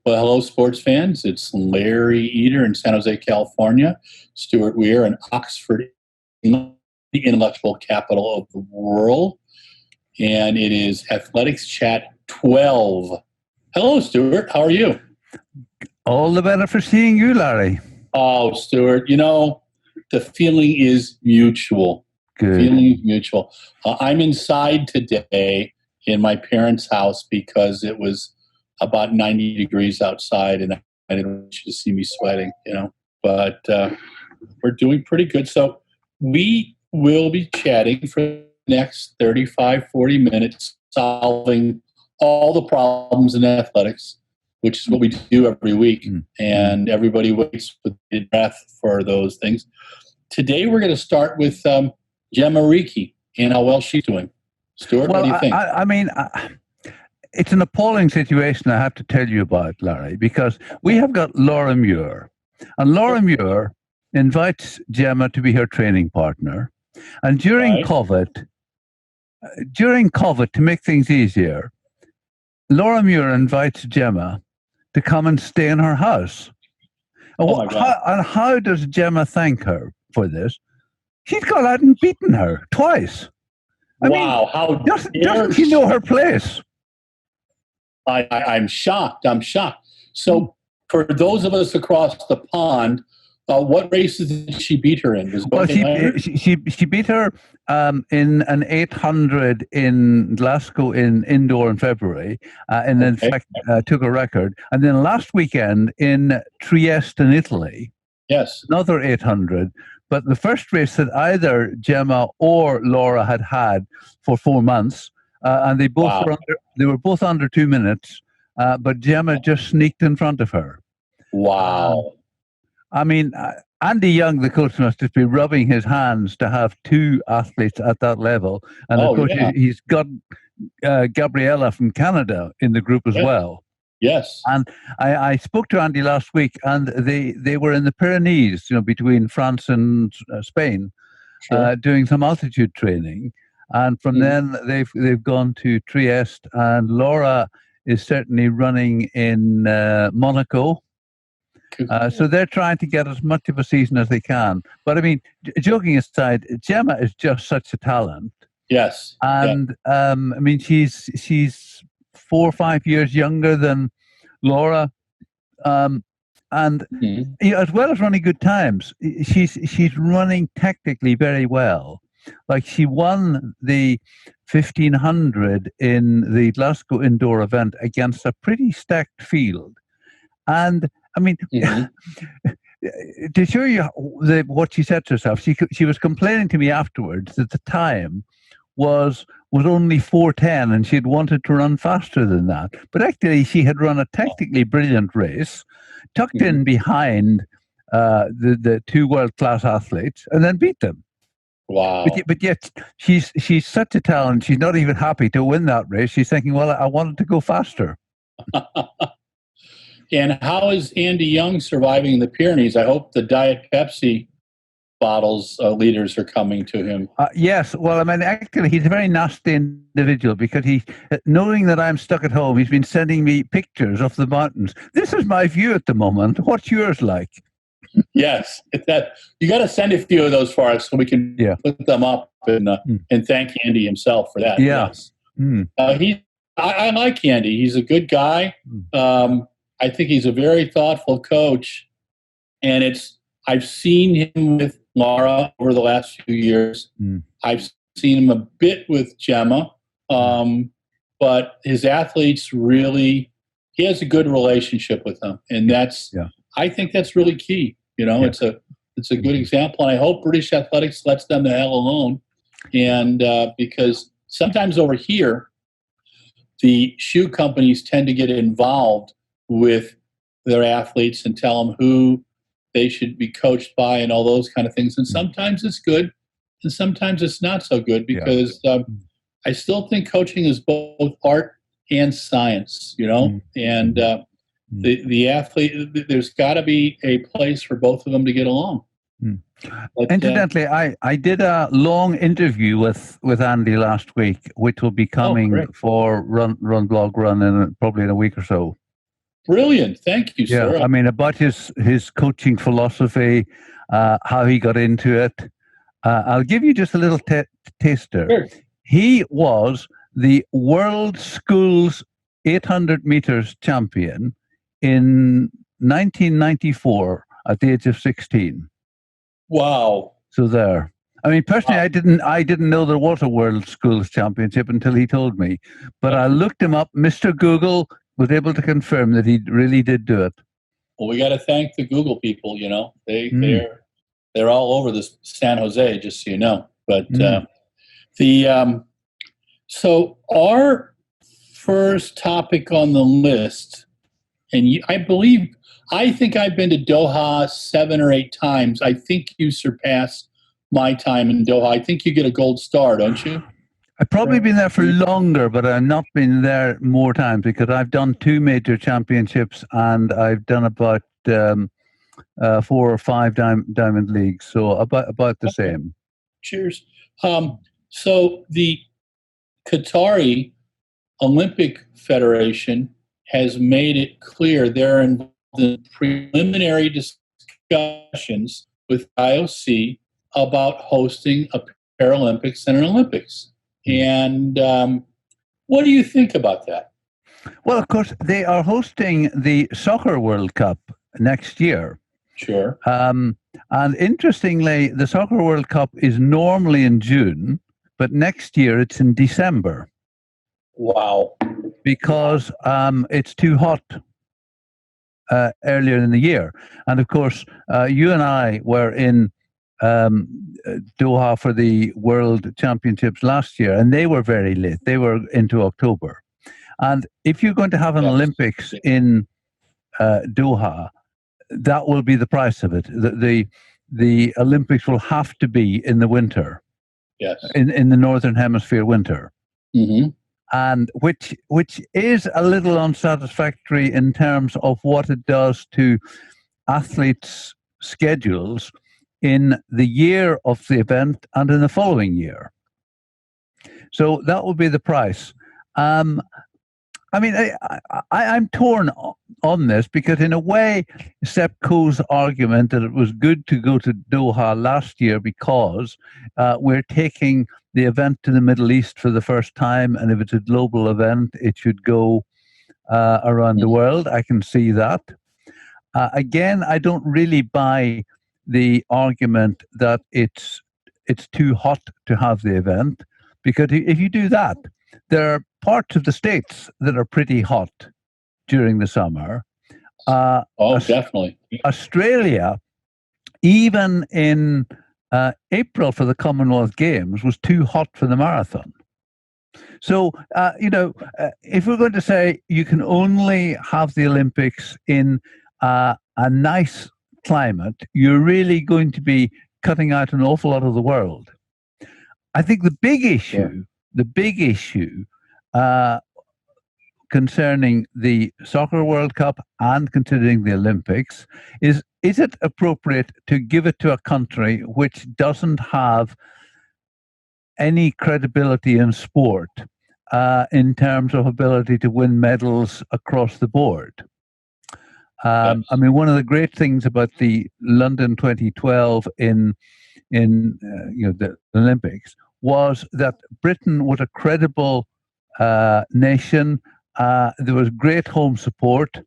Well, hello, sports fans. It's Larry Eder in San Jose, California. Stuart Weir in Oxford, England, the intellectual capital of the world. And it is Athletics Chat 12. Hello, Stuart. How are you? All the better for seeing you, Larry. Oh, Stuart, the feeling is mutual. Good. The feeling is mutual. I'm inside today in my parents' house because it was about 90 degrees outside, and I didn't want you to see me sweating, But we're doing pretty good. So we will be chatting for the next 35, 40 minutes, solving all the problems in athletics, which is what we do every week. And everybody waits with bated breath for those things. Today we're going to start with Gemma Reekie and how well she's doing. Stuart, what do you think? It's an appalling situation I have to tell you about, Larry, because we have got Laura Muir. And Laura Muir invites Gemma to be her training partner. And during COVID, to make things easier, Laura Muir invites Gemma to come and stay in her house. And how does Gemma thank her for this? She's gone out and beaten her twice. Doesn't she know her place? I'm shocked. So for those of us across the pond, what races did she beat her in? She beat her in an 800 in Glasgow in indoor in February, and in fact took a record. And then last weekend in Trieste in Italy, another 800. But the first race that either Gemma or Laura had for 4 months, and they were both under 2 minutes, but Gemma just sneaked in front of her. Wow. Andy Young, the coach, must just be rubbing his hands to have two athletes at that level. And of course, he's got Gabriella from Canada in the group as well. Yes. And I spoke to Andy last week, and they were in the Pyrenees, between France and Spain, doing some altitude training. And from then they've gone to Trieste, and Laura is certainly running in Monaco. So they're trying to get as much of a season as they can. But joking aside, Gemma is just such a talent. Yes. And she's 4 or 5 years younger than Laura, and as well as running good times, she's running technically very well. Like, she won the 1500 in the Glasgow indoor event against a pretty stacked field. And to show you what she said to herself, she was complaining to me afterwards that the time was only 4:10, and she'd wanted to run faster than that. But actually, she had run a technically brilliant race, tucked in behind the two world-class athletes, and then beat them. Wow. But yet, she's such a talent, she's not even happy to win that race. She's thinking, well, I wanted to go faster. And how is Andy Young surviving in the Pyrenees? I hope the Diet Pepsi bottles leaders are coming to him. Yes. Well, actually, he's a very nasty individual, because knowing that I'm stuck at home, he's been sending me pictures of the mountains. This is my view at the moment. What's yours like? Yes. You got to send a few of those for us so we can put them up and thank Andy himself for that. Yeah. Yes. I like Andy. He's a good guy. I think he's a very thoughtful coach, and I've seen him with Laura over the last few years. I've seen him a bit with Gemma, but his athletes he has a good relationship with them, and I think that's really key. It's a good example, and I hope British athletics lets them the hell alone, and because sometimes over here, the shoe companies tend to get involved with their athletes and tell them who they should be coached by and all those kind of things. And sometimes it's good, and sometimes it's not so good, because I still think coaching is both art and science, and the athlete, there's got to be a place for both of them to get along. But, incidentally, I did a long interview with Andy last week, which will be coming for RunBlogRun probably in a week or so. Brilliant. Thank you, Yeah, sir. I mean, about his coaching philosophy, how he got into it. I'll give you just a little taster. Sure. He was the World Schools 800 meters champion in 1994 at the age of 16. Wow. So there. I mean, personally, I didn't know there was a World Schools Championship until he told me. But I looked him up. Mr. Google was able to confirm that he really did do it. Well, we got to thank the Google people. They're all over this San Jose, just so you know. But so our first topic on the list, and I think I've been to Doha 7 or 8 times. I think you surpassed my time in Doha. I think you get a gold star, don't you? I've probably been there for longer, but I've not been there more times because I've done 2 major championships and I've done about 4 or 5 diamond leagues, so about the same. Cheers. So the Qatari Olympic Federation has made it clear they're involved in preliminary discussions with IOC about hosting a Paralympics and an Olympics. And what do you think about that? Well, of course, they are hosting the Soccer World Cup next year. Sure. And interestingly, the Soccer World Cup is normally in June, but next year it's in December. Wow. Because it's too hot earlier in the year. And of course, you and I were in Doha for the World Championships last year, and they were very late. They were into October. And if you're going to have an Olympics in Doha, that will be the price of it. The Olympics will have to be in the winter. Yes. In the Northern Hemisphere winter. Mm-hmm. And which is a little unsatisfactory in terms of what it does to athletes' schedules in the year of the event and in the following year. So that will be the price. I mean, I'm torn on this because in a way, Sepp Coe's argument that it was good to go to Doha last year because we're taking the event to the Middle East for the first time, and if it's a global event, it should go around the world. I can see that. Again, I don't really buy the argument that it's too hot to have the event, because if you do that, there are parts of the States that are pretty hot during the summer. Definitely. Australia, even in April for the Commonwealth Games, was too hot for the marathon. So, if we're going to say you can only have the Olympics in a nice climate, you're really going to be cutting out an awful lot of the world. I think the big issue concerning the Soccer World Cup and considering the Olympics is it appropriate to give it to a country which doesn't have any credibility in sport in terms of ability to win medals across the board? I mean, one of the great things about the London 2012 in the Olympics was that Britain was a credible nation. There was great home support.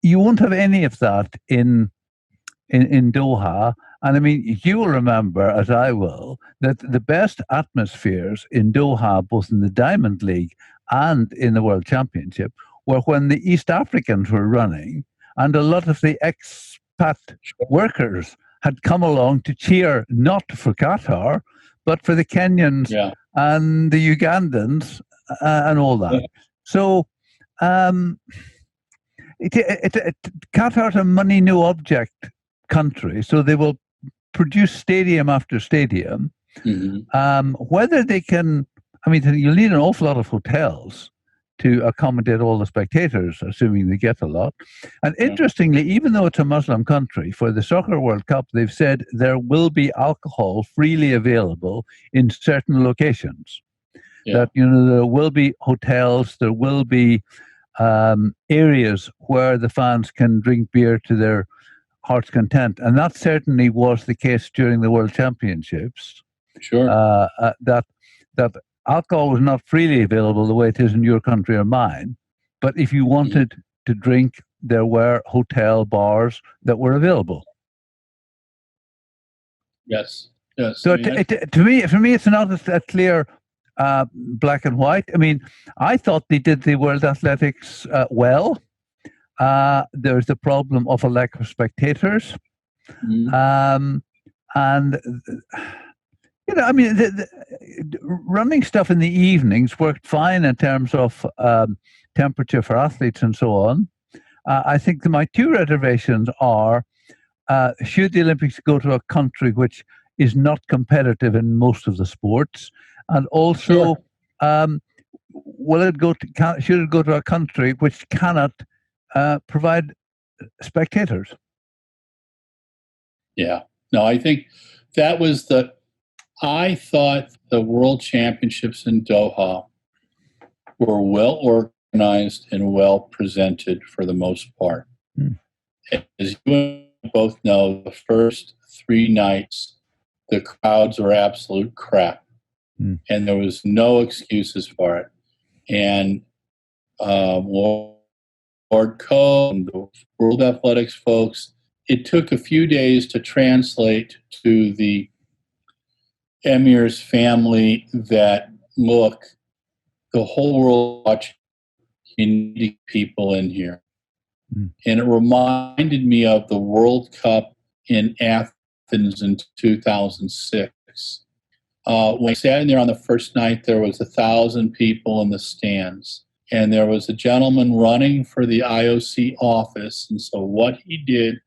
You won't have any of that in Doha. And I mean, you will remember, as I will, that the best atmospheres in Doha, both in the Diamond League and in the World Championship, were when the East Africans were running, and a lot of the expat workers had come along to cheer not for Qatar, but for the Kenyans and the Ugandans and all that. Yeah. So Qatar's a money no object country, so they will produce stadium after stadium. Mm-hmm. Whether they can, I mean, you'll need an awful lot of hotels to accommodate all the spectators, assuming they get a lot. And interestingly, even though it's a Muslim country, for the Soccer World Cup, they've said there will be alcohol freely available in certain locations. Yeah. That, there will be hotels, there will be areas where the fans can drink beer to their heart's content, and that certainly was the case during the World Championships. Sure. That alcohol was not freely available the way it is in your country or mine, but if you wanted to drink, there were hotel bars that were available. Yes. Yes. So for me, it's not a clear black and white. I mean, I thought they did the World Athletics well. There's the problem of a lack of spectators. And, you know, I mean, the running stuff in the evenings worked fine in terms of temperature for athletes and so on. I think my two reservations are, should the Olympics go to a country which is not competitive in most of the sports? And also, should it go to a country which cannot provide spectators? Yeah. No, I think that was I thought the World Championships in Doha were well organized and well presented for the most part. As you both know, the first 3 nights, the crowds were absolute crap. And there was no excuses for it. And Lord Coe and the World Athletics folks, it took a few days to translate to the Emir's family that, look, the whole world watching, you need people in here. And it reminded me of the World Cup in Athens in 2006. When I sat in there on the first night, there was 1,000 people in the stands. And there was a gentleman running for the IOC office. And so what he did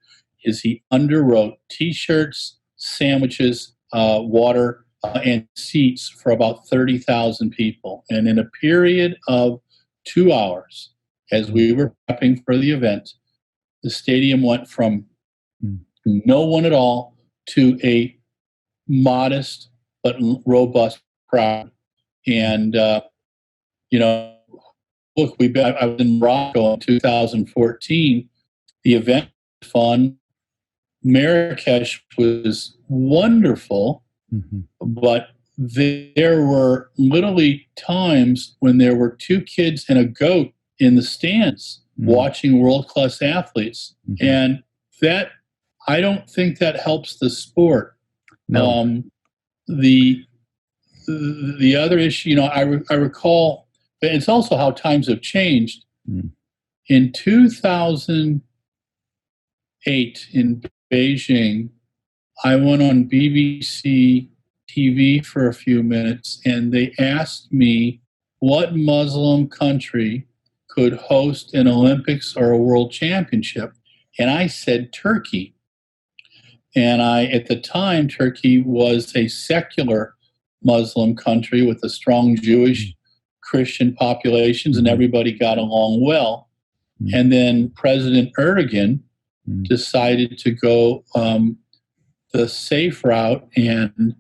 is he underwrote T-shirts, sandwiches, water, and seats for about 30,000 people. And in a period of 2 hours, as we were prepping for the event, the stadium went from no one at all to a modest but robust crowd. And, you know, look, I was in Morocco in 2014. The event was fun. Marrakesh was wonderful, but there were literally times when there were 2 kids and a goat in the stands watching world-class athletes. And that, I don't think that helps the sport. No. The other issue, you know, I recall, it's also how times have changed. In 2008 in Beijing, I went on BBC TV for a few minutes, and they asked me what Muslim country could host an Olympics or a World Championship. And I said Turkey. And at the time, Turkey was a secular Muslim country with a strong Jewish Christian populations, and everybody got along well. And then President Erdogan decided to go the safe route and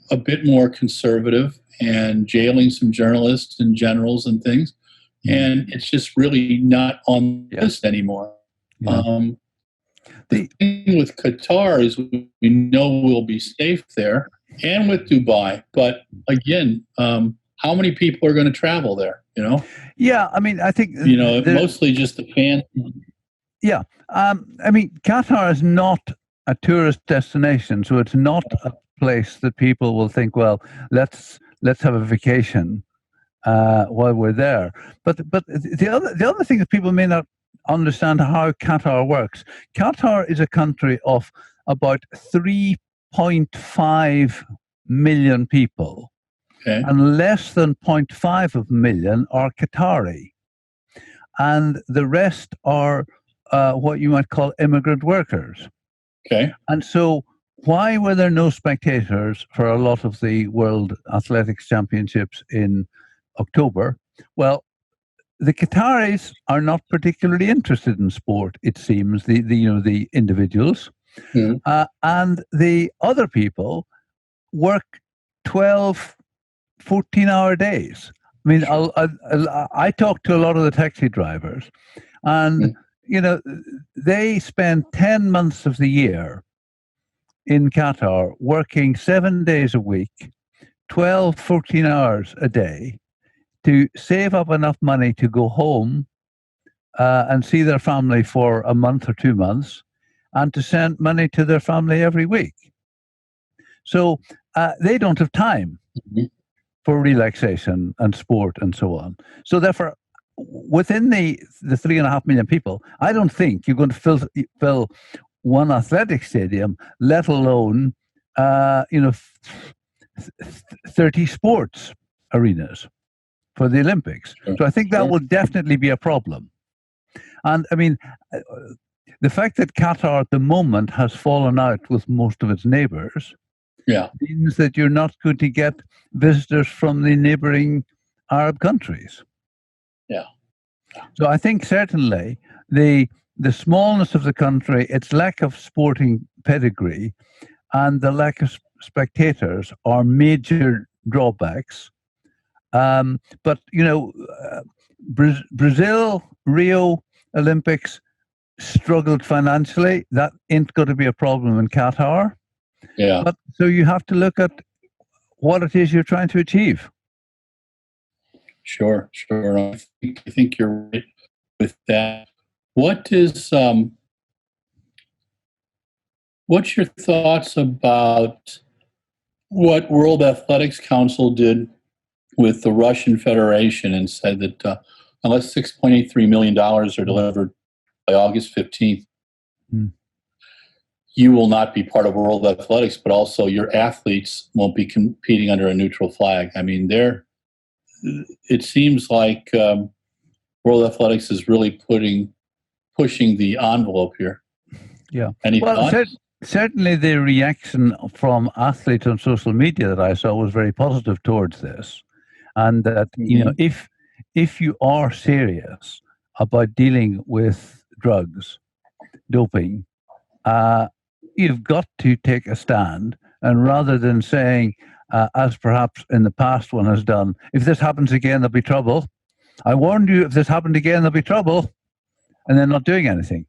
a bit more conservative, and jailing some journalists and generals and things. And it's just really not on the list anymore. The thing with Qatar is we know we'll be safe there, and with Dubai. But again, how many people are going to travel there, you know? Yeah, I mean, I think... You know, mostly just the fans. Yeah. I mean, Qatar is not a tourist destination, so it's not a place that people will think, well, let's have a vacation while we're there. But the other thing that people may not understand how Qatar works. Qatar is a country of about 3.5 million people, and less than 0.5 of a million are Qatari, and the rest are what you might call immigrant workers. And so why were there no spectators for a lot of the World Athletics Championships in October? Well, the Qataris are not particularly interested in sport, it seems, the individuals. And the other people work 12, 14-hour days. I mean, I talk to a lot of the taxi drivers, and they spend 10 months of the year in Qatar working 7 days a week, 12, 14 hours a day to save up enough money to go home and see their family for a month or 2 months, and to send money to their family every week. So they don't have time for relaxation and sport and so on. So therefore, within the 3.5 million people, I don't think you're going to fill one athletic stadium, let alone 30 sports arenas for the Olympics. So I think that will definitely be a problem. And I mean, the fact that Qatar at the moment has fallen out with most of its neighbors means that you're not going to get visitors from the neighboring Arab countries. Yeah. So I think certainly the smallness of the country, its lack of sporting pedigree, and the lack of spectators are major drawbacks. But Brazil, Rio Olympics struggled financially. That ain't going to be a problem in Qatar. Yeah. But so you have to look at what it is you're trying to achieve. Sure. I think you're right with that. What's your thoughts about what World Athletics Council did with the Russian Federation and said that unless $6.83 million are delivered by August 15th, you will not be part of World Athletics, but also your athletes won't be competing under a neutral flag. I mean, it seems like World Athletics is really pushing the envelope here. Yeah. Any thoughts? Certainly the reaction from athletes on social media that I saw was very positive towards this. And that, if you are serious about dealing with drugs, doping, you've got to take a stand. And rather than saying, as perhaps in the past one has done, if this happens again, there'll be trouble. I warned you, if this happened again, there'll be trouble. And they're not doing anything.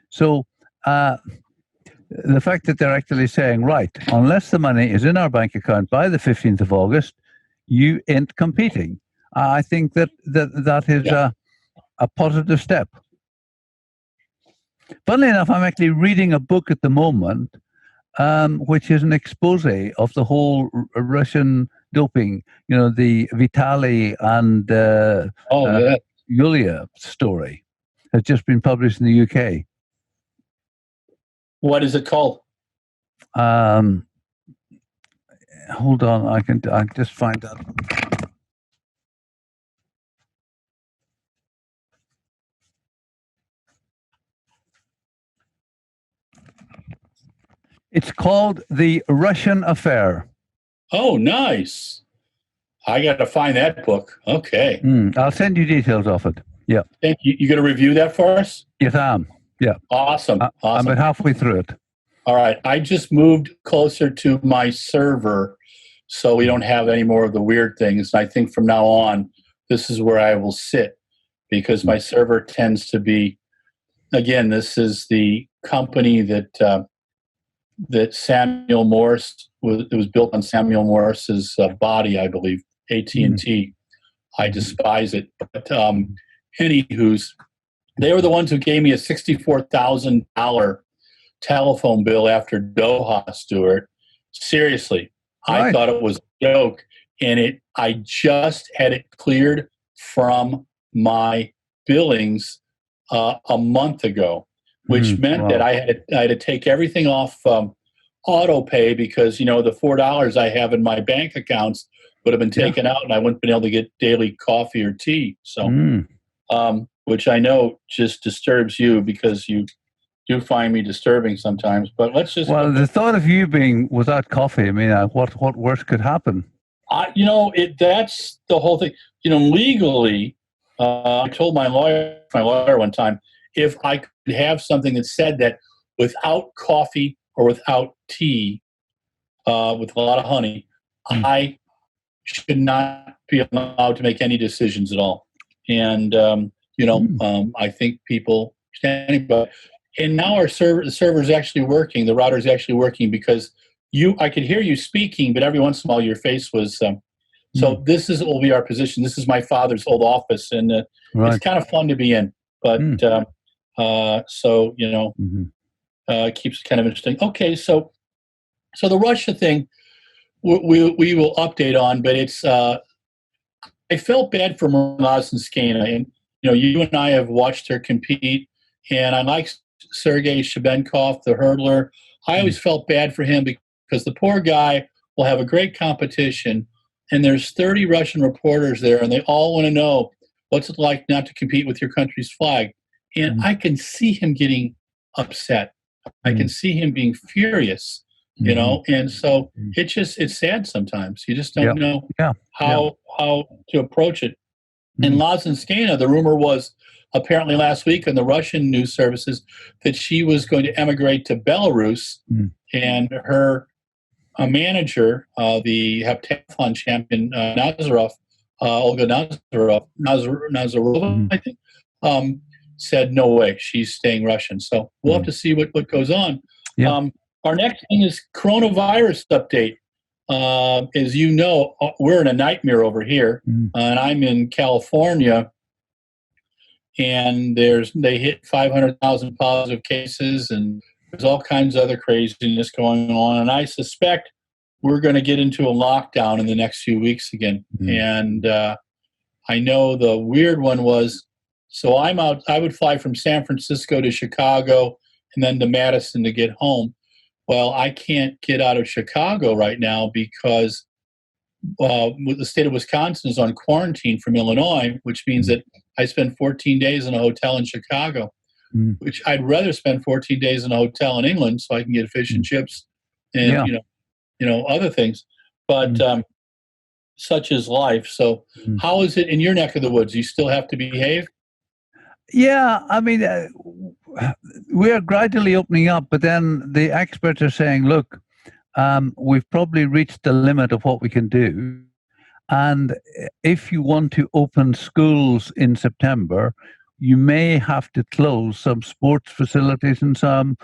So the fact that they're actually saying, right, unless the money is in our bank account by the 15th of August, you ain't competing. I think that is a positive step. Funnily enough, I'm actually reading a book at the moment, which is an expose of the whole Russian doping, the Vitaly and Yulia story. Has just been published in the UK. What is it called? Hold on, I just find out. It's called The Russian Affair. Oh, nice. I got to find that book. Okay. I'll send you details of it. Yeah. Thank you. You going to review that for us? Yes, I am. Yeah. Awesome. I'm about halfway through it. All right. I just moved closer to my server so we don't have any more of the weird things. I think from now on, this is where I will sit because my server tends to be, again, this is the company that Samuel Morse, it was built on Samuel Morse's body, I believe, AT&T. I despise it. But anywho's, they were the ones who gave me a $64,000 telephone bill after Doha, Stuart. Seriously, I thought it was a joke, and I just had it cleared from my billings a month ago, which meant that I had to take everything off auto pay because the $4 I have in my bank accounts would have been taken out, and I wouldn't have been able to get daily coffee or tea. So, which I know just disturbs you because you do find me disturbing sometimes. But let's just the thought of you being without coffee. I mean, what worse could happen? That's the whole thing. Legally, I told my lawyer one time if I could have something that said that without coffee or without tea, with a lot of honey, I should not be allowed to make any decisions at all. And I think people standing by. And now the server is actually working. The router is actually working because I could hear you speaking, but every once in a while your face was. So this will be our position. This is my father's old office, and it's kind of fun to be in. But it keeps it kind of interesting. Okay, so the Russia thing, we will update on, but it's. I felt bad for Lazenskaya, and you and I have watched her compete, and I like Sergei Shabenkov, the hurdler. I always felt bad for him because the poor guy will have a great competition, and there's 30 Russian reporters there, and they all want to know what's it like not to compete with your country's flag. And I can see him getting upset. I can see him being furious, and so it's sad sometimes. You just don't know how to approach it. And Lazenskaya, the rumor was apparently last week on the Russian news services that she was going to emigrate to Belarus, and her manager, the heptathlon champion Olga Nazarova, I think, said no way, she's staying Russian. So we'll have to see what goes on. Our next thing is coronavirus update. As you know, we're in a nightmare over here, and I'm in California, and they hit 500,000 positive cases, and there's all kinds of other craziness going on, and I suspect we're going to get into a lockdown in the next few weeks again. And I know the weird one was, so I would fly from San Francisco to Chicago and then to Madison to get home. Well, I can't get out of Chicago right now because the state of Wisconsin is on quarantine from Illinois, which means that I spend 14 days in a hotel in Chicago, which I'd rather spend 14 days in a hotel in England so I can get fish and chips and other things. But such is life. So how is it in your neck of the woods? You still have to behave? Yeah, I mean, we are gradually opening up, but then the experts are saying, look, we've probably reached the limit of what we can do. And if you want to open schools in September, you may have to close some sports facilities and some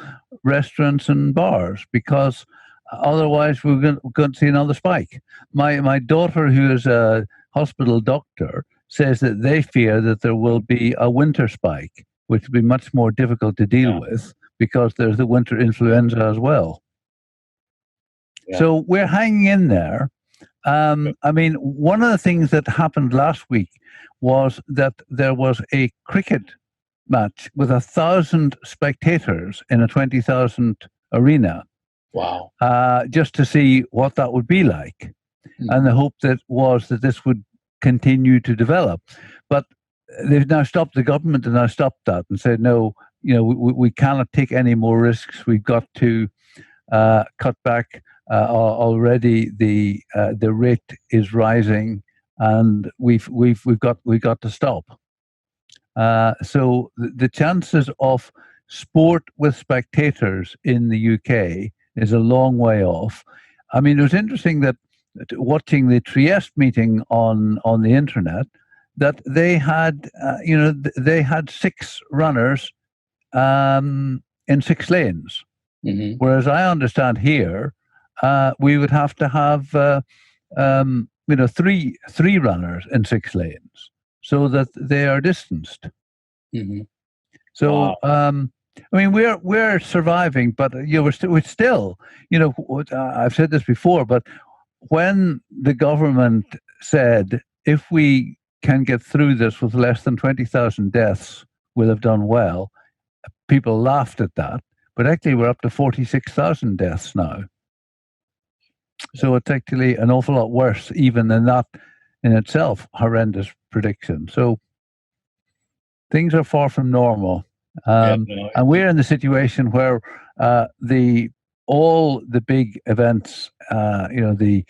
restaurants and bars, because otherwise we're going to see another spike. My daughter, who is a hospital doctor, says that they fear that there will be a winter spike, which will be much more difficult to deal with because there's the winter influenza as well. So we're hanging in there. I mean, one of the things that happened last week was that there was a cricket match with 1,000 spectators in a 20,000 arena. Wow. Just to see what that would be like. And the hope was that this would continue to develop. But they've now stopped, the government has now stopped that and said, no, we cannot take any more risks. We've got to cut back. Already the rate is rising, and we've got to stop. So the chances of sport with spectators in the UK is a long way off. I mean, it was interesting that watching the Trieste meeting on the internet, that they had they had 6 runners in 6 lanes, whereas I understand here we would have to have 3 runners in 6 lanes so that they are distanced. So I mean, we're surviving, but we're still I've said this before, but when the government said, if we can get through this with less than 20,000 deaths, we'll have done well, people laughed at that. But actually, we're up to 46,000 deaths now. So it's actually an awful lot worse even than that in itself horrendous prediction. So things are far from normal. And we're in the situation where all the big events, the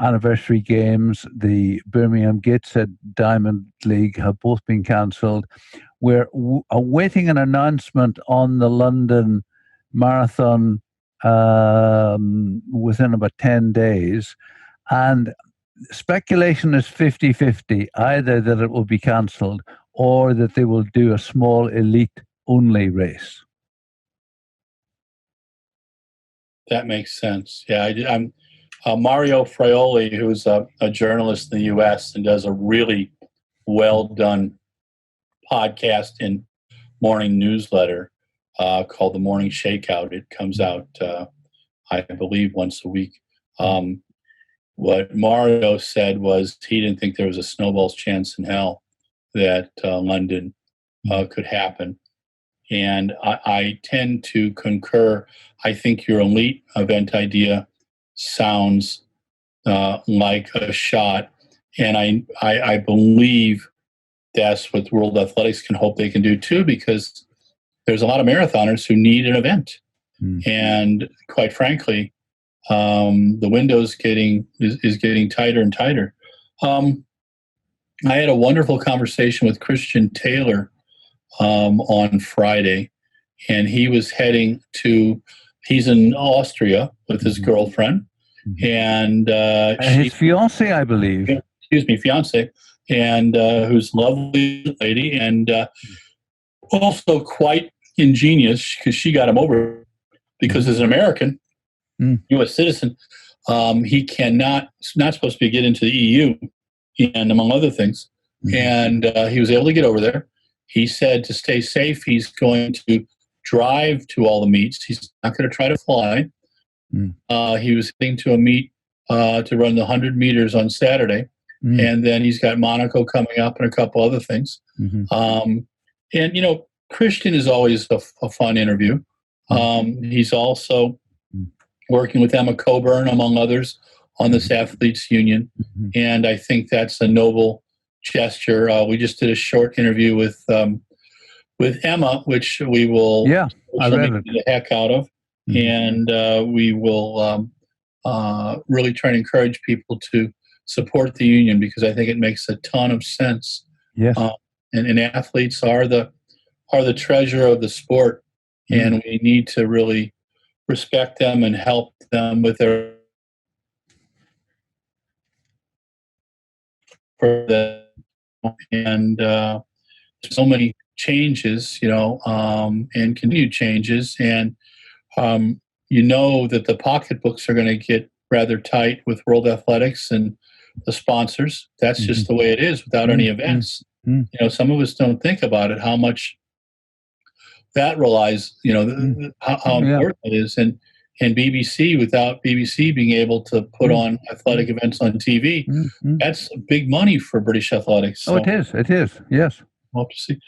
anniversary games, the Birmingham Gateshead Diamond League have both been cancelled. We're awaiting an announcement on the London Marathon within about 10 days. And speculation is 50-50, either that it will be cancelled or that they will do a small elite-only race. That makes sense. Yeah, I'm Mario Fraioli, who's a journalist in the U.S. and does a really well-done podcast and morning newsletter called The Morning Shakeout. It comes out, I believe, once a week. What Mario said was he didn't think there was a snowball's chance in hell that London could happen. And I tend to concur. I think your elite event idea sounds like a shot. And I believe that's what World Athletics can hope they can do too, because there's a lot of marathoners who need an event. And quite frankly, the window is getting tighter and tighter. I had a wonderful conversation with Christian Taylor on Friday, and he was he's in Austria with his girlfriend, and his fiance, I believe. Excuse me, fiance, and who's a lovely lady, and also quite ingenious because she got him over, because as an American, U.S. citizen, he's not supposed to get into the EU, and among other things. And he was able to get over there. He said to stay safe, he's going to drive to all the meets. He's not going to try to fly. He was heading to a meet to run the 100 meters on Saturday. And then he's got Monaco coming up and a couple other things. And, Christian is always a fun interview. He's also working with Emma Coburn, among others, on this athletes union. And I think that's a noble gesture. We just did a short interview with Emma, which we will I read it. the heck out of. And we will really try to encourage people to support the union, because I think it makes a ton of sense. Yes. And athletes are the treasure of the sport, and we need to really respect them and help them with their and so many changes, and continued changes, and that the pocketbooks are going to get rather tight with World Athletics and the sponsors. That's just the way it is without any events. Some of us don't think about it, how much that relies, how important it is. And BBC, without BBC being able to put on athletic events on TV, that's big money for British athletics. So, it is, yes. We'll have to see.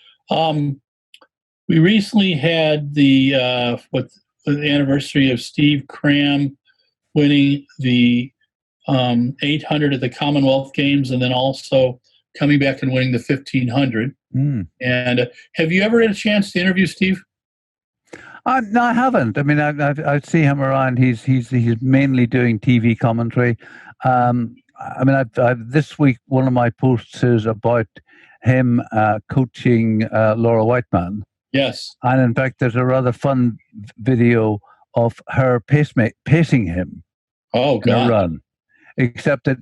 We recently had the anniversary of Steve Cram winning the 800 at the Commonwealth Games, and then also coming back and winning the 1500. And have you ever had a chance to interview Steve? No, I haven't. I mean, I see him around. He's mainly doing TV commentary. I've this week, one of my posts is about him coaching Laura Whiteman. Yes. And in fact, there's a rather fun video of her pacing him. Oh, God. In a run. Except that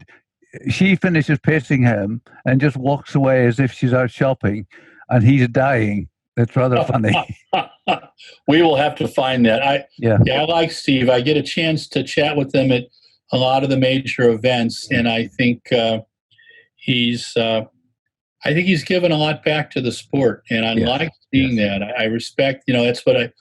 she finishes pacing him and just walks away as if she's out shopping, and he's dying. It's rather funny. We will have to find that. I like Steve. I get a chance to chat with him at a lot of the major events, and I think he's given a lot back to the sport, and I like seeing that. I respect. That's what I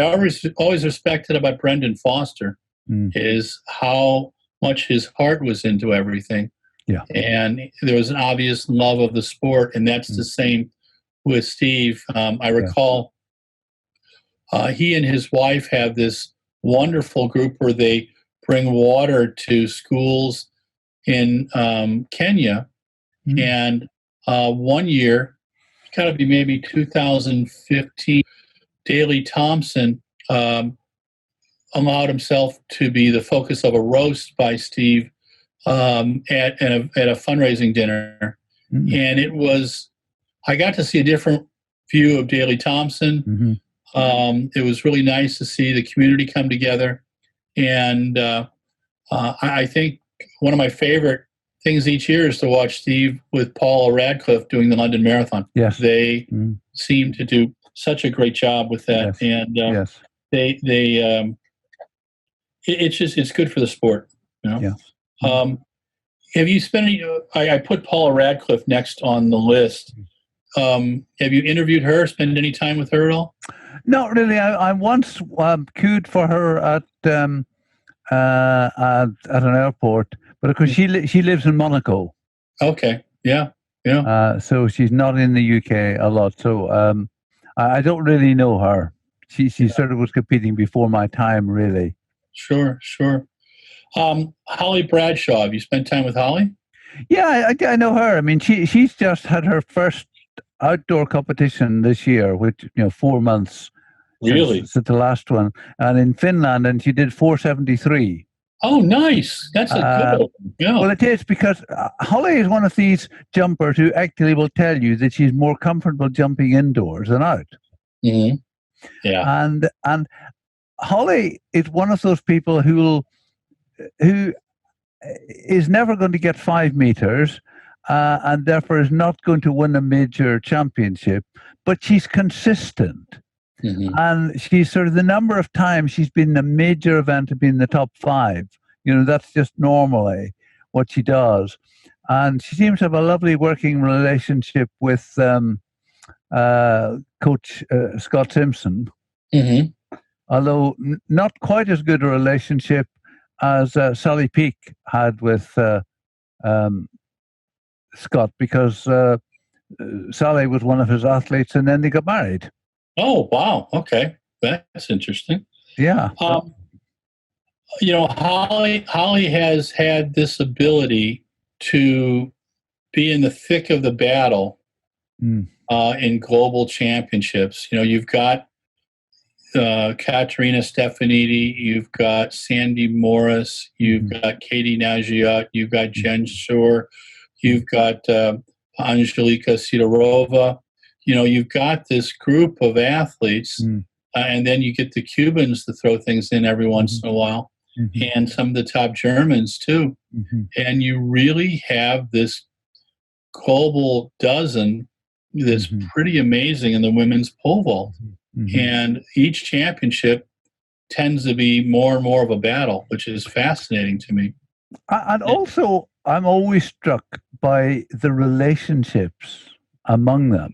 always respected about Brendan Foster is how much his heart was into everything. Yeah, and there was an obvious love of the sport, and that's the same with Steve. I recall he and his wife have this wonderful group where they bring water to schools in Kenya. And one year, it's got to be maybe 2015, Daley Thompson allowed himself to be the focus of a roast by Steve at a fundraising dinner. And it was, I got to see a different view of Daley Thompson. It was really nice to see the community come together. And I think one of my favorite things each year is to watch Steve with Paula Radcliffe doing the London Marathon. Yes. They seem to do such a great job with that. Yes. And Yes. it's good for the sport. You know? Yeah. Have you spent any, I put Paula Radcliffe next on the list. Have you interviewed her, spent any time with her at all? Not really. I once queued for her at an airport, but of course she lives in Monaco. Okay. Yeah. Yeah. So she's not in the UK a lot. So I don't really know her. She sort of was competing before my time, really. Sure. Holly Bradshaw. Have you spent time with Holly? Yeah, I know her. I mean, she's just had her first outdoor competition this year, which 4 months. Really? Since the last one, and in Finland, and she did 473. Oh, nice! That's a good one. Yeah. Well, it is, because Holly is one of these jumpers who actually will tell you that she's more comfortable jumping indoors than out. Mm-hmm. Yeah. And Holly is one of those people who is never going to get 5 meters, and therefore is not going to win a major championship, but she's consistent. Mm-hmm. And she's sort of, the number of times she's been in a major event to be in the top 5, that's just normally what she does. And she seems to have a lovely working relationship with Coach Scott Simpson. Mm-hmm. Although not quite as good a relationship as Sally Peake had with Scott, because Sally was one of his athletes, and then they got married. Oh, wow. Okay. That's interesting. Yeah. Holly has had this ability to be in the thick of the battle in global championships. You've got Katerina Stefanidi, you've got Sandy Morris, you've got Katie Nagiot, you've got Jen Shore, you've got Angelika Sidorova. You've got this group of athletes, and then you get the Cubans to throw things in every once in a while, and some of the top Germans too. And you really have this global dozen that's pretty amazing in the women's pole vault. And each championship tends to be more and more of a battle, which is fascinating to me. And also, I'm always struck by the relationships among them.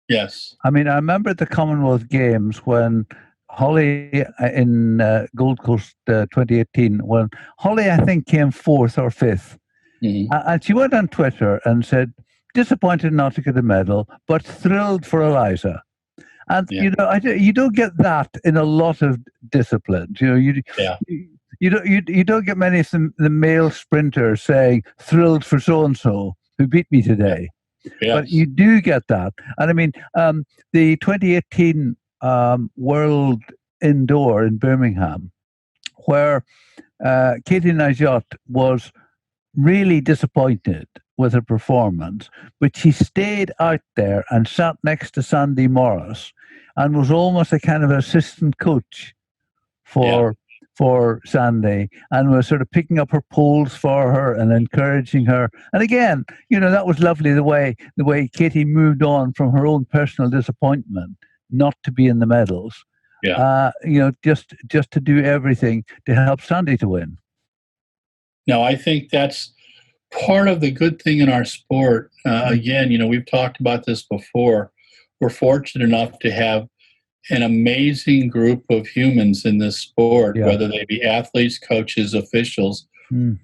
Yes. I mean, I remember at the Commonwealth Games when Holly in Gold Coast 2018, when Holly, I think, came 4th or 5th. And she went on Twitter and said, disappointed not to get a medal, but thrilled for Eliza. And, you don't get that in a lot of disciplines. You don't get many of the male sprinters saying, thrilled for so-and-so who beat me today. Yes. But you do get that. And I mean, the 2018 World Indoor in Birmingham, where Katie Nagiot was really disappointed with her performance, but she stayed out there and sat next to Sandy Morris and was almost a kind of assistant coach for Sandy, and was sort of picking up her poles for her and encouraging her. And again, that was lovely, the way Katie moved on from her own personal disappointment not to be in the medals. Just to do everything to help Sandy to win. Now, I think that's part of the good thing in our sport. Again, we've talked about this before. We're fortunate enough to have an amazing group of humans in this sport, whether they be athletes, coaches, officials.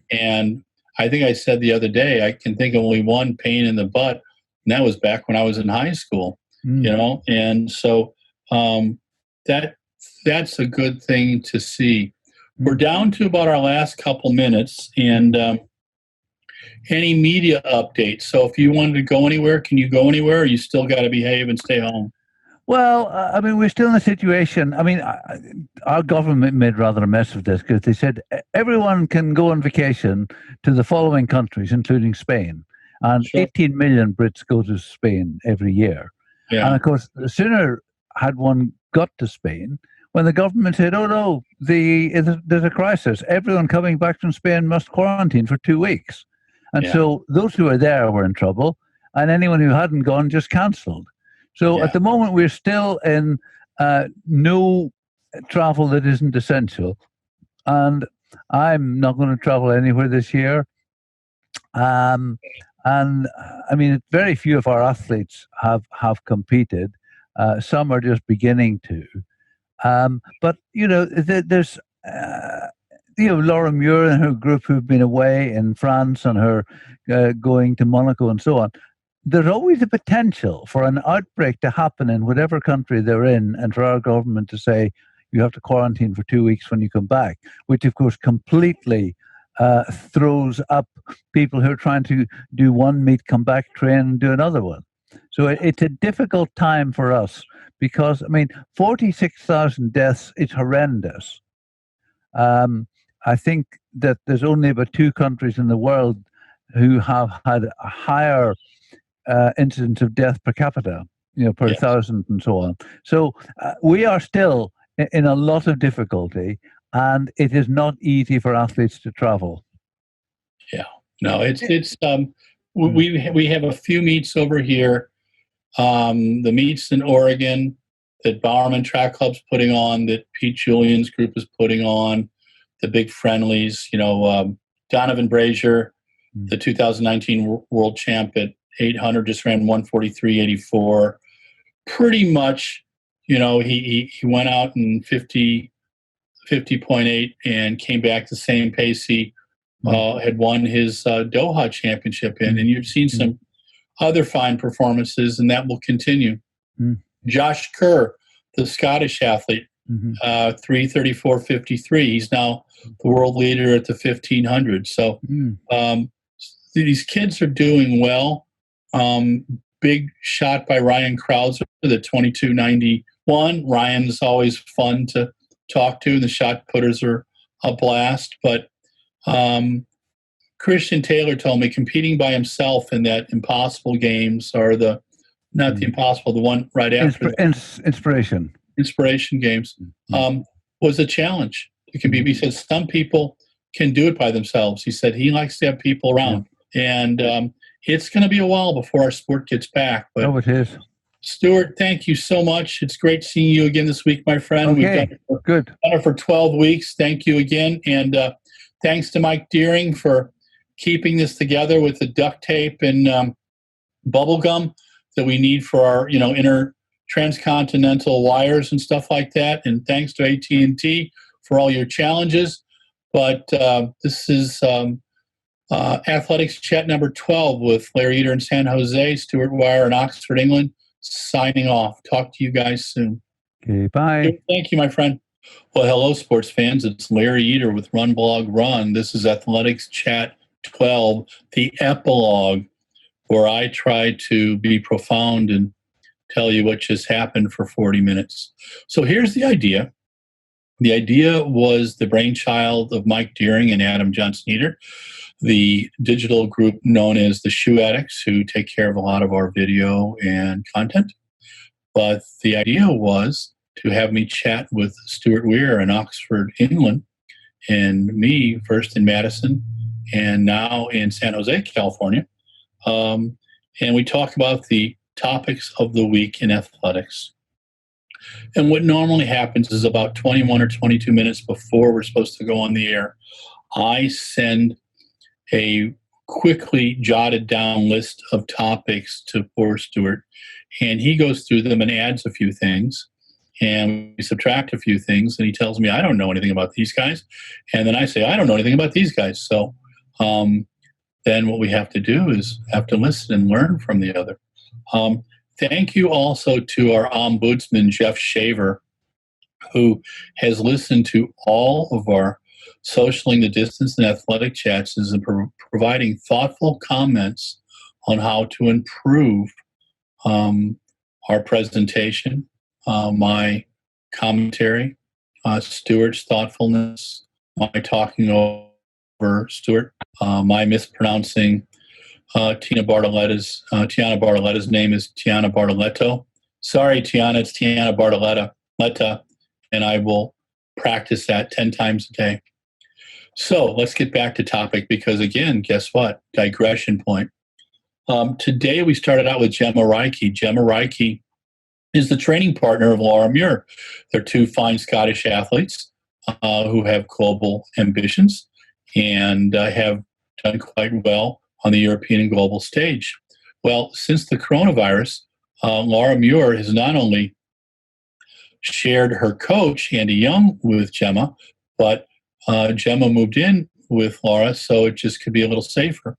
And I think I said the other day, I can think of only one pain in the butt, and that was back when I was in high school, and so that's a good thing to see. We're down to about our last couple minutes, and any media updates. So if you wanted to go anywhere, can you go anywhere, or you still got to behave and stay home? Well, I mean, we're still in a situation. I mean, our government made rather a mess of this, because they said everyone can go on vacation to the following countries, including Spain. And 18 million Brits go to Spain every year. Yeah. And of course, the sooner had one got to Spain when the government said, oh no, there's a crisis. Everyone coming back from Spain must quarantine for 2 weeks. And so those who were there were in trouble, and anyone who hadn't gone just cancelled. So at the moment, we're still in no travel that isn't essential. And I'm not going to travel anywhere this year. And I mean, very few of our athletes have competed. Some are just beginning to. But, there's, Laura Muir and her group who've been away in France and her going to Monaco and so on. There's always a potential for an outbreak to happen in whatever country they're in, and for our government to say, you have to quarantine for 2 weeks when you come back, which, of course, completely throws up people who are trying to do one meet, come back, train, and do another one. So it's a difficult time for us because, 46,000 deaths is horrendous. I think that there's only about 2 countries in the world who have had a higher incidence of death per capita, per 1,000 and so on. So we are still in a lot of difficulty, and it is not easy for athletes to travel. Yeah, no, it's we have a few meets over here. The meets in Oregon that Bowerman Track Club's putting on, that Pete Julian's group is putting on, the big friendlies. Donovan Brazier, the 2019 world champ at 800, just ran 1:43.84. Pretty much, he went out in 50.8 and came back the same pace he had won his Doha championship in. And you've seen some other fine performances, and that will continue. Josh Kerr, the Scottish athlete, 3:34.53. He's now the world leader at the 1500. So these kids are doing well. Big shot by Ryan Krauser, the 22.91. Ryan's always fun to talk to. The shot putters are a blast. But Christian Taylor told me competing by himself in that Impossible Games, or the one right after Inspiration Games, was a challenge. It can be. He said some people can do it by themselves. He said he likes to have people around, and it's going to be a while before our sport gets back. But it is. Stuart, thank you so much. It's great seeing you again this week, my friend. Okay, We've done it for 12 weeks. Thank you again, and thanks to Mike Deering for keeping this together with the duct tape and bubble gum that we need for our, inner transcontinental wires and stuff like that. And thanks to AT&T for all your challenges. But this is Athletics Chat number 12 with Larry Eder in San Jose, Stuart Wire in Oxford, England, signing off. Talk to you guys soon. Okay, bye. Thank you, my friend. Well, hello, sports fans. It's Larry Eder with RunBlogRun. This is Athletics Chat 12, the epilogue, where I try to be profound and tell you what just happened for 40 minutes. So here's the idea. The idea was the brainchild of Mike Deering and Adam Johnson-Eder, the digital group known as the Shoe Addicts, who take care of a lot of our video and content. But the idea was to have me chat with Stuart Weir in Oxford, England, and me first in Madison and now in San Jose, California. And we talk about the topics of the week in athletics. And what normally happens is about 21 or 22 minutes before we're supposed to go on the air, I send a quickly jotted down list of topics to poor Stuart, and he goes through them and adds a few things, and we subtract a few things, and he tells me, I don't know anything about these guys. And then I say, I don't know anything about these guys. So then what we have to do is have to listen and learn from the other. Thank you also to our ombudsman, Jeff Shaver, who has listened to all of our socialing the distance and athletic chats and providing thoughtful comments on how to improve our presentation, my commentary, Stuart's thoughtfulness, my talking over Stuart, my mispronouncing Tiana Bartoletta's name is Tiana Bartoletto. Sorry, Tiana, it's Tiana Bartoletta, and I will practice that 10 times a day. So let's get back to topic because, again, guess what? Digression point. Today we started out with Gemma Reiki. Gemma Reiki is the training partner of Laura Muir. They're two fine Scottish athletes who have global ambitions and have done quite well on the European and global stage. Well, since the coronavirus, Laura Muir has not only shared her coach, Andy Young, with Gemma, but Gemma moved in with Laura, so it just could be a little safer.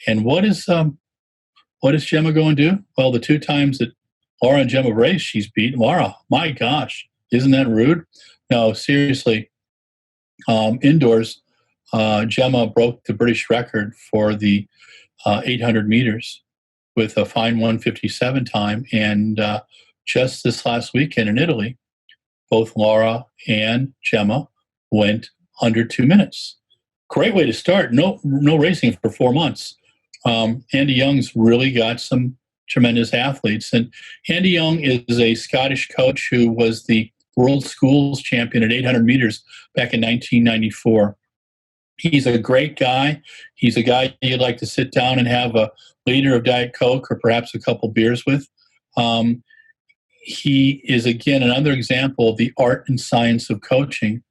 And what is Gemma going to do? Well, the two times that Laura and Gemma race, she's beaten Laura. My gosh, isn't that rude? No, seriously. Indoors, Gemma broke the British record for the 800 meters with a fine 157 time. And just this last weekend in Italy, both Laura and Gemma went under 2 minutes. Great way to start. No racing for 4 months. Andy Young's really got some tremendous athletes. And Andy Young is a Scottish coach who was the World Schools champion at 800 meters back in 1994. He's a great guy. He's a guy you'd like to sit down and have a liter of Diet Coke or perhaps a couple beers with. He is, again, another example of the art and science of coaching.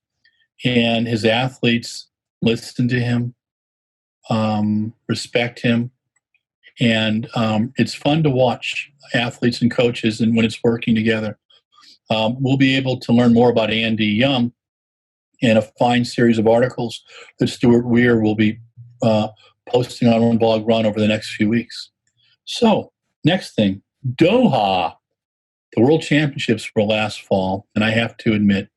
And his athletes listen to him, respect him. And it's fun to watch athletes and coaches and when it's working together. We'll be able to learn more about Andy Young in a fine series of articles that Stuart Weir will be posting on RunBlogRun over the next few weeks. So, next thing, Doha. The World Championships were last fall, and I have to admit,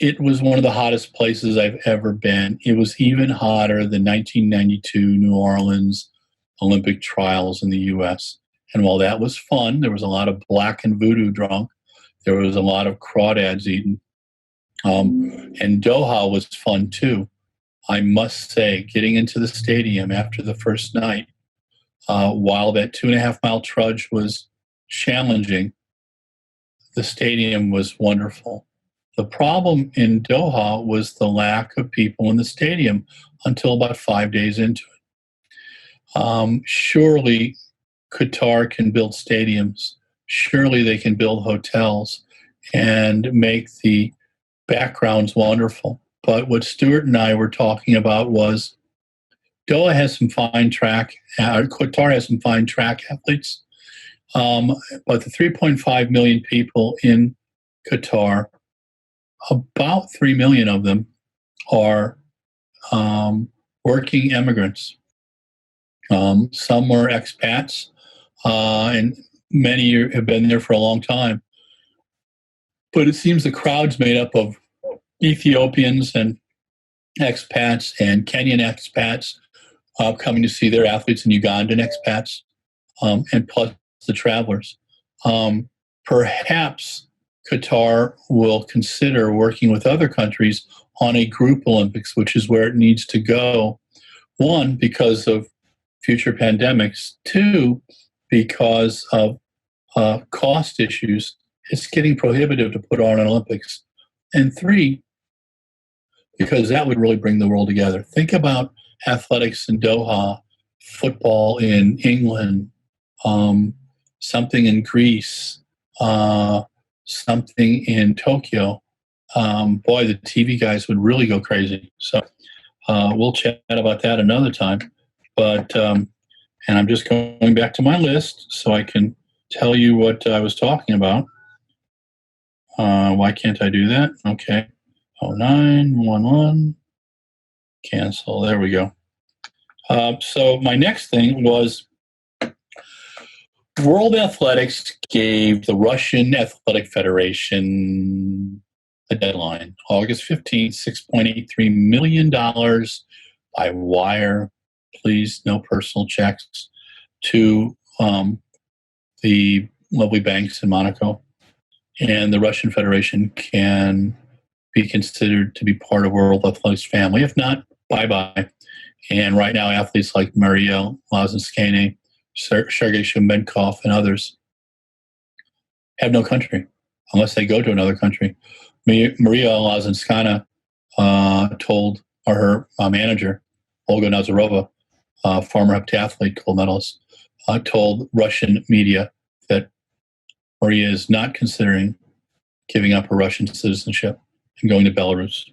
it was one of the hottest places I've ever been. It was even hotter than 1992 New Orleans Olympic trials in the U.S. And while that was fun, there was a lot of black and voodoo drunk. There was a lot of crawdads eaten. And Doha was fun too. I must say, getting into the stadium after the first night, while that 2.5-mile trudge was challenging, the stadium was wonderful. The problem in Doha was the lack of people in the stadium until about 5 days into it. Surely Qatar can build stadiums. Surely they can build hotels and make the backgrounds wonderful. But what Stuart and I were talking about was Doha has some fine track, Qatar has some fine track athletes. But the 3.5 million people in Qatar, about 3 million of them are working immigrants. Some were expats, and many have been there for a long time. But it seems the crowd's made up of Ethiopians and expats and Kenyan expats coming to see their athletes and Ugandan expats, and plus the travelers. Perhaps Qatar will consider working with other countries on a group Olympics, which is where it needs to go. One, because of future pandemics. Two, because of cost issues. It's getting prohibitive to put on an Olympics. And three, because that would really bring the world together. Think about athletics in Doha, football in England, something in Greece, something in Tokyo. Boy, the TV guys would really go crazy. So we'll chat about that another time. But, and I'm just going back to my list so I can tell you what I was talking about. Why can't I do that? Okay. 0911. Cancel. There we go. So my next thing was World Athletics gave the Russian Athletic Federation a deadline, August 15th, $6.83 million by wire. Please, no personal checks, to the lovely banks in Monaco. And the Russian Federation can be considered to be part of World Athletics family. If not, bye-bye. And right now, athletes like Maria Lazinskaya, Sergei Shumenkov, and others have no country unless they go to another country. Maria Lazinskaya told, or her manager, Olga Nazarova, former heptathlete, gold medalist, told Russian media that Maria is not considering giving up her Russian citizenship and going to Belarus.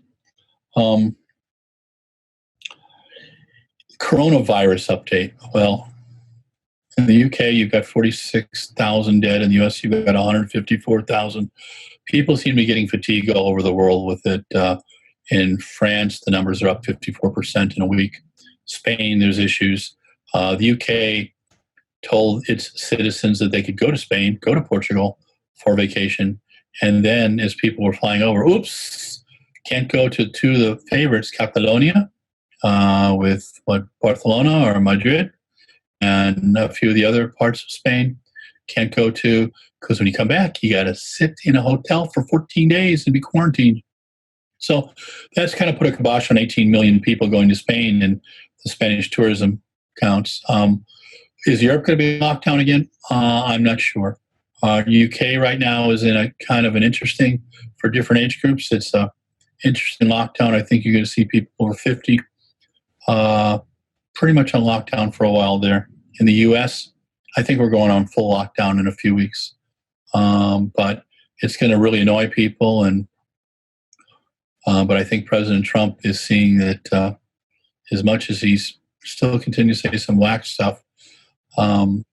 Coronavirus update. Well, in the UK, you've got 46,000 dead. In the US, you've got 154,000. People seem to be getting fatigue all over the world with it. In France, the numbers are up 54% in a week. Spain, there's issues. The UK told its citizens that they could go to Spain, go to Portugal for vacation. And then as people were flying over, oops, can't go to two of the favorites, Catalonia, with Barcelona or Madrid, and a few of the other parts of Spain. Can't go to, because when you come back, you got to sit in a hotel for 14 days and be quarantined. So that's kind of put a kibosh on 18 million people going to Spain, and the Spanish tourism counts. Is Europe going to be locked down again? I'm not sure. UK right now is in a kind of an interesting, for different age groups, it's a interesting lockdown. I think you're going to see people over 50 pretty much on lockdown for a while there. In the US, I think we're going on full lockdown in a few weeks. But it's going to really annoy people. But I think President Trump is seeing that as much as he's still continues to say some whack stuff,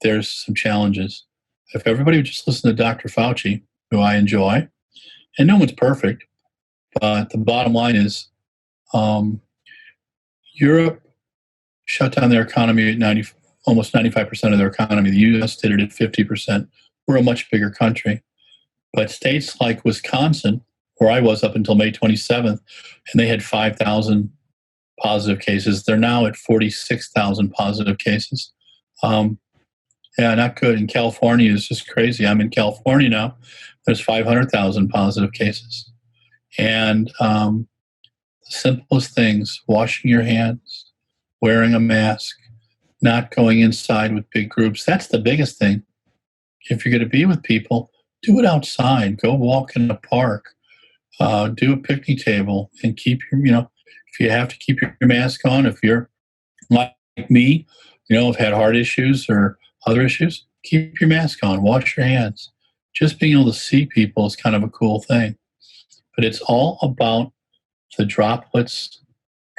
there's some challenges. If everybody would just listen to Dr. Fauci, who I enjoy, and no one's perfect, but the bottom line is Europe shut down their economy at almost 95% of their economy. The U.S. did it at 50%. We're a much bigger country. But states like Wisconsin, where I was up until May 27th, and they had 5,000 positive cases. They're now at 46,000 positive cases. Yeah, not good. In California, it's just crazy. I'm in California now. There's 500,000 positive cases. And the simplest things, washing your hands, wearing a mask, not going inside with big groups. That's the biggest thing. If you're going to be with people, do it outside. Go walk in a park. Do a picnic table and keep your, if you have to keep your mask on, if you're like me, have had heart issues or other issues, keep your mask on, wash your hands. Just being able to see people is kind of a cool thing. But it's all about the droplets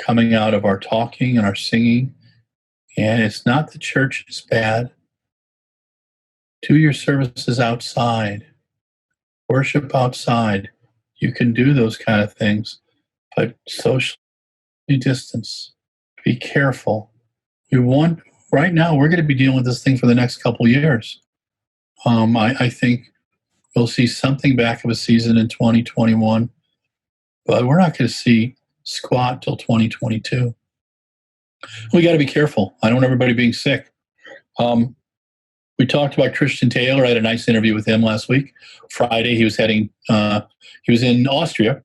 coming out of our talking and our singing. And it's not the church is bad. Do your services outside. Worship outside. You can do those kind of things, but socially distance. Be careful. Right now, we're going to be dealing with this thing for the next couple of years. I think we'll see something back of a season in 2021, but we're not going to see squat till 2022. We got to be careful. I don't want everybody being sick. We talked about Christian Taylor. I had a nice interview with him last week. Friday, he was in Austria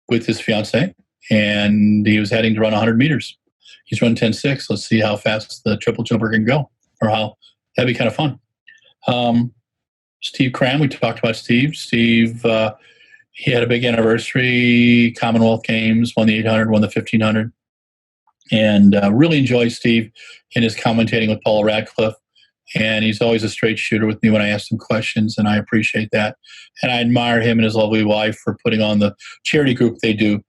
with his fiance, and he was heading to run 100 meters. He's run 10.6. Let's see how fast the triple jumper can go, that'd be kind of fun. Steve Cram, we talked about Steve. Steve, he had a big anniversary, Commonwealth Games, won the 800, won the 1500. And really enjoy Steve in his commentating with Paula Radcliffe. And he's always a straight shooter with me when I ask him questions, and I appreciate that. And I admire him and his lovely wife for putting on the charity group they do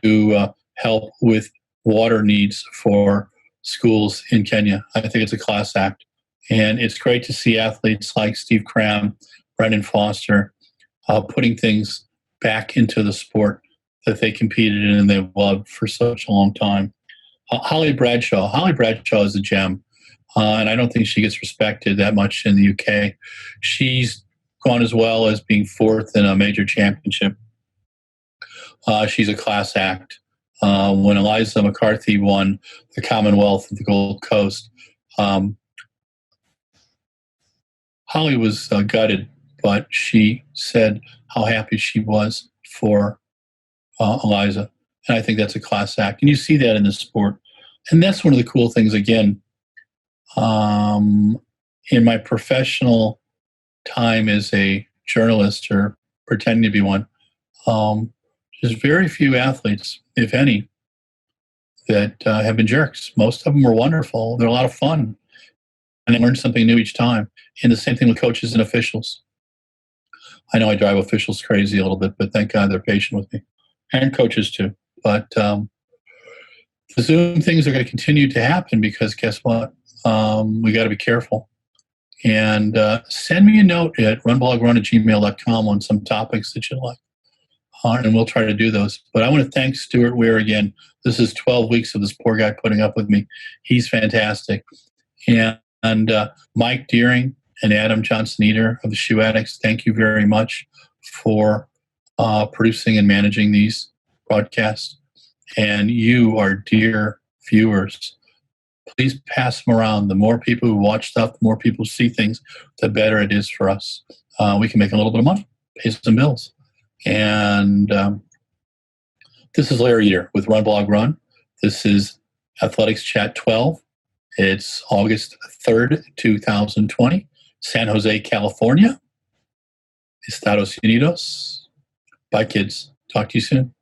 to help with water needs for schools in Kenya. I think it's a class act. And it's great to see athletes like Steve Cram, Brendan Foster, putting things back into the sport that they competed in and they've loved for such a long time. Holly Bradshaw is a gem. And I don't think she gets respected that much in the UK. She's gone as well as being fourth in a major championship. She's a class act. When Eliza McCarthy won the Commonwealth of the Gold Coast, Holly was gutted, but she said how happy she was for Eliza. And I think that's a class act. And you see that in the sport. And that's one of the cool things, again, in my professional time as a journalist or pretending to be one, there's very few athletes, if any, that have been jerks. Most of them were wonderful. They're a lot of fun, and they learn something new each time. And the same thing with coaches and officials. I know I drive officials crazy a little bit, but thank God they're patient with me, and coaches too. But the Zoom things are going to continue to happen because guess what? We got to be careful. And send me a note at runblogrun@gmail.com on some topics that you like. And we'll try to do those. But I want to thank Stuart Weir again. This is 12 weeks of this poor guy putting up with me. He's fantastic. And Mike Deering and Adam Johnson-Eater of the Shoe Addicts, thank you very much for producing and managing these broadcasts. And you, our dear viewers, please pass them around. The more people who watch stuff, the more people see things, the better it is for us. We can make a little bit of money, pay some bills. And this is Larry Eater with Run Blog Run. This is Athletics Chat 12. It's August 3rd, 2020, San Jose, California, Estados Unidos. Bye, kids. Talk to you soon.